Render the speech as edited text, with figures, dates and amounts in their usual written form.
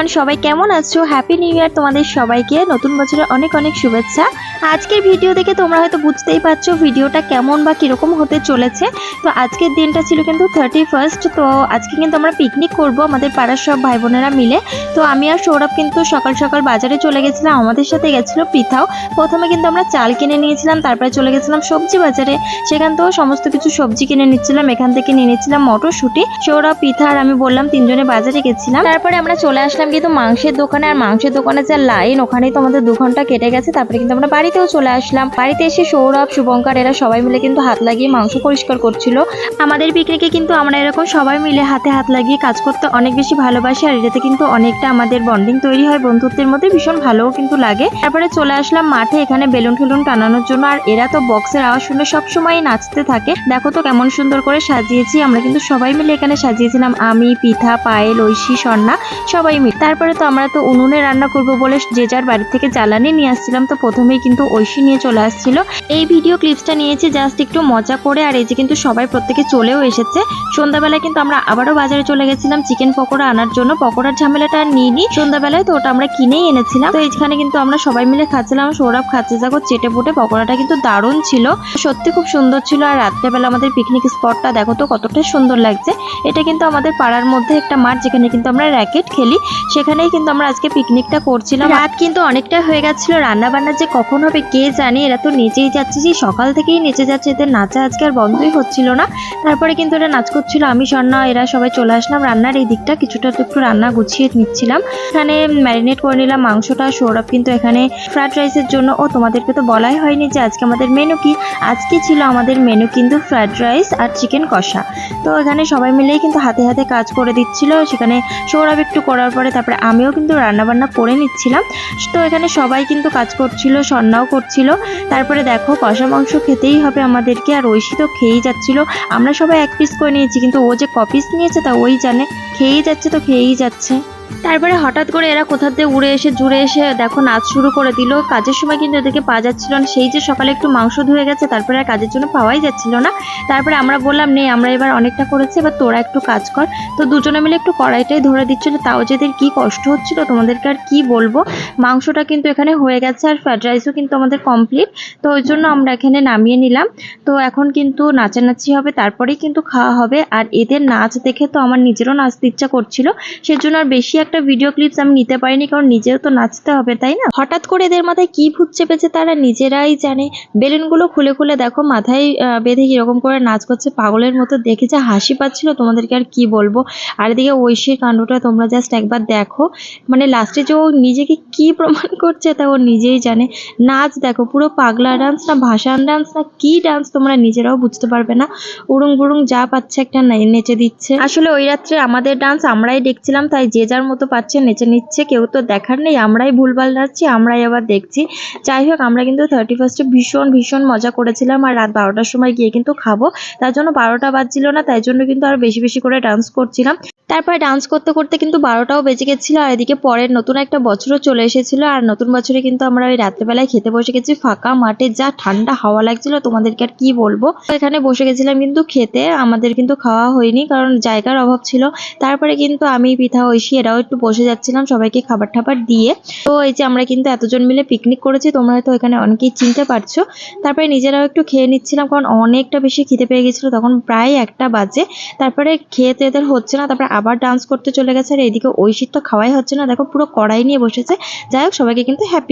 Everyone, সবাই কেমন আছো? হ্যাপি নিউ ইয়ার তোমাদের সবাইকে, নতুন বছরের অনেক অনেক শুভেচ্ছা। আজকের ভিডিও দেখে তোমরা হয়তো বুঝতেই পারছো ভিডিওটা কেমন বা কিরকম হতে চলেছে। তো আজকের দিনটা ছিল কিন্তু 31st। তো আজকে কিন্তু আমরা পিকনিক করব আমাদের পাড়ার সব ভাই বোনেরা মিলে। তো আমি আর সৌরভ কিন্তু সকাল সকাল বাজারে চলে গেছিলাম, আমাদের সাথে গেছিল পৃথাও। প্রথমে কিন্তু আমরা চাল কিনে নিয়েছিলাম, তারপরে চলে গেছিলাম সবজি বাজারে, সেখান থেকেও সমস্ত কিছু সবজি কিনে নিচ্ছিলাম। এখান থেকে নিয়ে নিচ্ছিলাম মটরশুঁটি। সৌরভ, পৃথা আর আমি বললাম তিনজনে বাজারে গেছিলাম। তারপরে আমরা চলে আসলাম কিন্তু মাংসের দোকানে, আর মাংসের দোকানে যা লাইন, ওখানেই তো আমাদের 2 ঘন্টা কেটে গেছে। তারপরে কিন্তু আমরা বাড়িতেও চলে আসলাম। বাড়িতে এসে সৌরভ, শুভঙ্কর এরা সবাই মিলে কিন্তু হাত লাগিয়ে মাংস পরিষ্কার করছিল। আমাদের পিকনিকে কিন্তু আমরা এরকম সবাই মিলে হাতে হাত লাগিয়ে কাজ করতে অনেক বেশি ভালোবাসি, আর এটাতে কিন্তু অনেকটা আমাদের বন্ডিং তৈরি হয় বন্ধুত্বের মধ্যে, ভীষণ ভালোও কিন্তু লাগে। তারপরে চলে আসলাম মাঠে, এখানে বেলুন ঠেলুন টানানোর জন্য। আর এরা তো বক্সের আওয়াজ শুনে সবসময় নাচতে থাকে। দেখো তো কেমন সুন্দর করে সাজিয়েছি। আমরা কিন্তু সবাই মিলে এখানে সাজিয়েছিলাম, আমি, পৃথা, পায়েল, ঐশী, স্বর্ণা, সবাই মিলে। তারপরে তো আমরা তো উনুনে রান্না করব বলে যে যার বাড়ি থেকে জ্বালানি নিয়ে আসছিলাম। তো প্রথমেই কিন্তু ঐশী নিয়ে চলে আসছিল। এই ভিডিও ক্লিপসটা নিয়েছি জাস্ট একটু মজা করে। আর এই যে কিন্তু সবাই প্রত্যেকে চলেও এসেছে। সন্ধ্যাবেলায় কিন্তু আমরা আবারও বাজারে চলে গেছিলাম চিকেন পকোড়া আনার জন্য। পকোড়ার ঝামেলাটা আর নিইনি সন্ধ্যাবেলায়, তো ওটা আমরা কিনেই এনেছিলাম। তো এইখানে কিন্তু আমরা সবাই মিলে খাচ্ছিলাম। সৌরভ খাচ্ছে যাকো চেটে পুটে। পকোড়াটা কিন্তু দারুণ ছিল, সত্যি খুব সুন্দর ছিল। আর রাত্রেবেলা আমাদের পিকনিক স্পটটা দেখো তো কতটা সুন্দর লাগছে। এটা কিন্তু আমাদের পাড়ার মধ্যে একটা মাঠ, যেখানে কিন্তু আমরা র্যাকেট খেলি। সেখানেই কিন্তু আমরা আজকে পিকনিকটা করছিলাম। রাত কিন্তু অনেকটা হয়ে গেছিল, রান্না বান্না যে কখন হবে কে জানে। এরা তো নেচেই যাচ্ছে, যে সকাল থেকেই নেচে যাচ্ছে, এদের নাচা আজকে আর বন্ধই হচ্ছিল না। তারপরে কিন্তু এরা নাচ করছিল, আমি, স্বর্ণা এরা সবাই চলে আসলাম রান্নার এই দিকটা। কিছুটা একটু রান্না গুছিয়ে নিচ্ছিলাম। এখানে ম্যারিনেট করে নিলাম মাংসটা। সৌরভ কিন্তু এখানে ফ্রাইড রাইসের জন্য, ও তোমাদেরকে তো বলাই হয়নি যে আজকে আমাদের মেনু কি। আজকে ছিল আমাদের মেনু কিন্তু ফ্রাইড রাইস আর চিকেন কষা। তো এখানে সবাই মিলেই কিন্তু হাতে হাতে কাজ করে দিচ্ছিল। সেখানে সৌরভ একটু করার পরে তারপরে আমিও কিন্তু রান্নাবান্না করে নিচ্ছিলাম। তো এখানে সবাই কিন্তু কাজ করছিল, স্বর্ণাও করছিল। তারপরে দেখো কষা মাংস খেতেই হবে আমাদেরকে, আর ঐশী তো খেয়েই যাচ্ছিল। আমরা সবাই 1 পিস করে নিয়েছি, কিন্তু ও যে ক পিস নিয়েছে তা ওই জানে। খেয়েই যাচ্ছে তো খেয়েই যাচ্ছে। তারপরে হঠাৎ করে এরা কোথা দিয়ে জুড়ে এসে দেখো নাচ শুরু করে দিল। কাজের সময় কিন্তু এদেরকে পাওয়া যাচ্ছিল না। সেই যে সকালে একটু মাংস ধুয়ে গেছে, তারপরে আর কাজের জন্য পাওয়াই যাচ্ছিল না। তারপরে আমরা বললাম নে, আমরা এবার অনেকটা করেছি, এবার তোরা একটু কাজ কর। তো দুজনে মিলে একটু কড়াইটাই ধরে দিচ্ছিল, তাও যেদের কি কষ্ট হচ্ছিল তোমাদেরকে আর কি বলবো। মাংসটা কিন্তু এখানে হয়ে গেছে, আর ফ্রাইড রাইসও কিন্তু আমাদের কমপ্লিট। তো ওই জন্য আমরা এখানে নামিয়ে নিলাম। তো এখন কিন্তু নাচানাচি হবে, তারপরেই কিন্তু খাওয়া হবে। আর এদের নাচ দেখে তো আমার নিজেরও নাচতে ইচ্ছা করছিল, সেজন্য আর বেশি একটা ভিডিও ক্লিপস আমি নিতে পারিনি, কারণ নিজেও তো নাচতে হবে তাই না। হঠাৎ করে এদের মাথায় কি ভূত চেপেছে তারা নিজেরাই জানে। বেলুনগুলো খুলে খুলে দেখো মাথায় বেঁধে কিরকম করে নাচ করছে পাগলের মতো, দেখে যা হাসি পাচ্ছিল তোমাদেরকে আর কি বলবো। আর এদিকে ঐশীর কাণ্ডটা তোমরা জাস্ট একবার দেখো, মানে লাস্টে যে ও নিজেকে কি প্রমাণ করছে তা ও নিজেই জানে। নাচ দেখো, পুরো পাগলা ডান্স না ভাসান ডান্স না কি ডান্স তোমরা নিজেরাও বুঝতে পারবে না। উড়ুং বুড়ুং যা পাচ্ছে একটা নেচে দিচ্ছে। আসলে ওই রাত্রে আমাদের ডান্স আমরাই দেখছিলাম, তাই যে যার মতো পাচ্ছে নেচে নিচ্ছে, কেউ তো দেখার নেই। আমরাই ভুলভাল নাচছি, আমরাই আবার দেখছি। যাই হোক, আমরা কিন্তু 31st ভীষণ ভীষণ মজা করেছিলাম। আর রাত 12টার সময় গিয়ে কিন্তু খাবো, তার জন্য 12টা বাজছিল না, তাই জন্য কিন্তু আর বেশি বেশি করে ডান্স করছিলাম। তারপরে ডান্স করতে করতে কিন্তু 12টাও বেজে গেছিল। আর এদিকে পরের নতুন একটা বছরও চলে এসেছিল। আর নতুন বছরে কিন্তু আমরা ওই রাত্রেবেলায় খেতে বসে গেছি ফাঁকা মাঠে, যা ঠান্ডা হাওয়া লাগছিল তোমাদেরকে আর কি বলবো। এখানে বসে গেছিলাম কিন্তু খেতে, আমাদের কিন্তু খাওয়া হয়নি কারণ জায়গার অভাব ছিল। তারপরে কিন্তু আমি, পৃথা, ঐশী এরাও একটু বসে যাচ্ছিলাম সবাইকে খাবার টাবার দিয়ে। তো এই যে আমরা কিন্তু এতজন মিলে পিকনিক করেছি, তোমরা হয়তো এখানে অনেকেই চিনতে পারছো। তারপরে নিজেরাও একটু খেয়ে নিচ্ছিলাম, কারণ অনেকটা বেশি খিদে পেয়ে গেছিলো, তখন প্রায় 1টা বাজে। তারপরে খেয়ে তো এদের হচ্ছে না, তারপরে আবার ডান্স করতে চলে গেছে। আর এইদিকে ঐশীর তো খাওয়াই হচ্ছে না, দেখো পুরো কড়াই নিয়ে বসেছে। যাই হোক, সবাইকে কিন্তু হ্যাপি